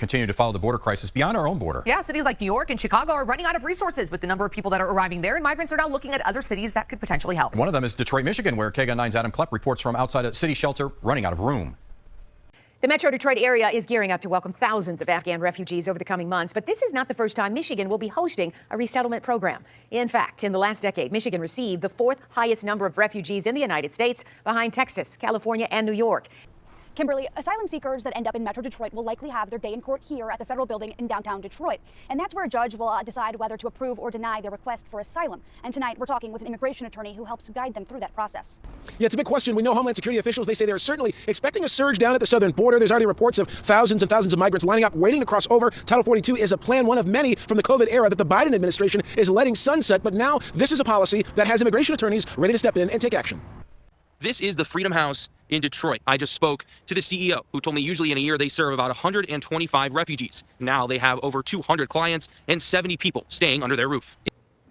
continue to follow the border crisis beyond our own border. Yeah, cities like New York and Chicago are running out of resources with the number of people that are arriving there, and migrants are now looking at other cities that could potentially help. One of them is Detroit, Michigan, where KGUN 9's Adam Klepp reports from outside a city shelter running out of room. The Metro Detroit area is gearing up to welcome thousands of Afghan refugees over the coming months, but this is not the first time Michigan will be hosting a resettlement program. In fact, in the last decade, Michigan received the fourth highest number of refugees in the United States, behind Texas, California, and New York. Kimberly, asylum seekers that end up in Metro Detroit will likely have their day in court here at the federal building in downtown Detroit. And that's where a judge will decide whether to approve or deny their request for asylum. And tonight we're talking with an immigration attorney who helps guide them through that process. Yeah, it's a big question. We know Homeland Security officials, they say they're certainly expecting a surge down at the southern border. There's already reports of thousands and thousands of migrants lining up, waiting to cross over. Title 42 is a plan, one of many from the COVID era that the Biden administration is letting sunset. But now this is a policy that has immigration attorneys ready to step in and take action. This is the Freedom House in Detroit. I just spoke to the CEO, who told me usually in a year they serve about 125 refugees. Now they have over 200 clients and 70 people staying under their roof.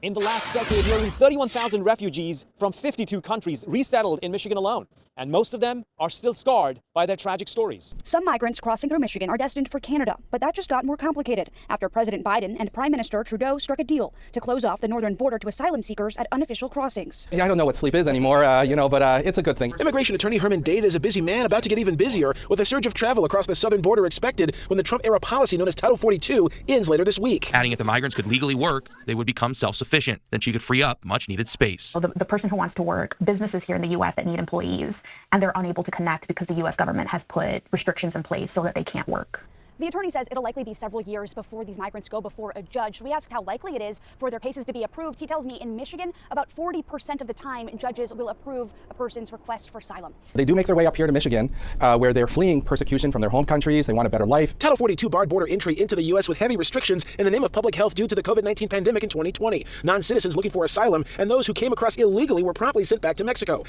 In the last decade, nearly 31,000 refugees from 52 countries resettled in Michigan alone, and most of them are still scarred by their tragic stories. Some migrants crossing through Michigan are destined for Canada, but that just got more complicated after President Biden and Prime Minister Trudeau struck a deal to close off the northern border to asylum seekers at unofficial crossings. Yeah, I don't know what sleep is anymore, but it's a good thing. Immigration attorney Herman Dade is a busy man, about to get even busier with a surge of travel across the southern border expected when the Trump-era policy known as Title 42 ends later this week. Adding if the migrants could legally work, they would become self-sufficient. Then she could free up much-needed space. The person who wants to work, businesses here in the U.S. that need employees, and they're unable to connect because the U.S. government has put restrictions in place so that they can't work. The attorney says it'll likely be several years before these migrants go before a judge. We asked how likely it is for their cases to be approved. He tells me in Michigan, about 40% of the time, judges will approve a person's request for asylum. They do make their way up here to Michigan, where they're fleeing persecution from their home countries. They want a better life. Title 42 barred border entry into the U.S. with heavy restrictions in the name of public health due to the COVID-19 pandemic in 2020. Non-citizens looking for asylum and those who came across illegally were promptly sent back to Mexico.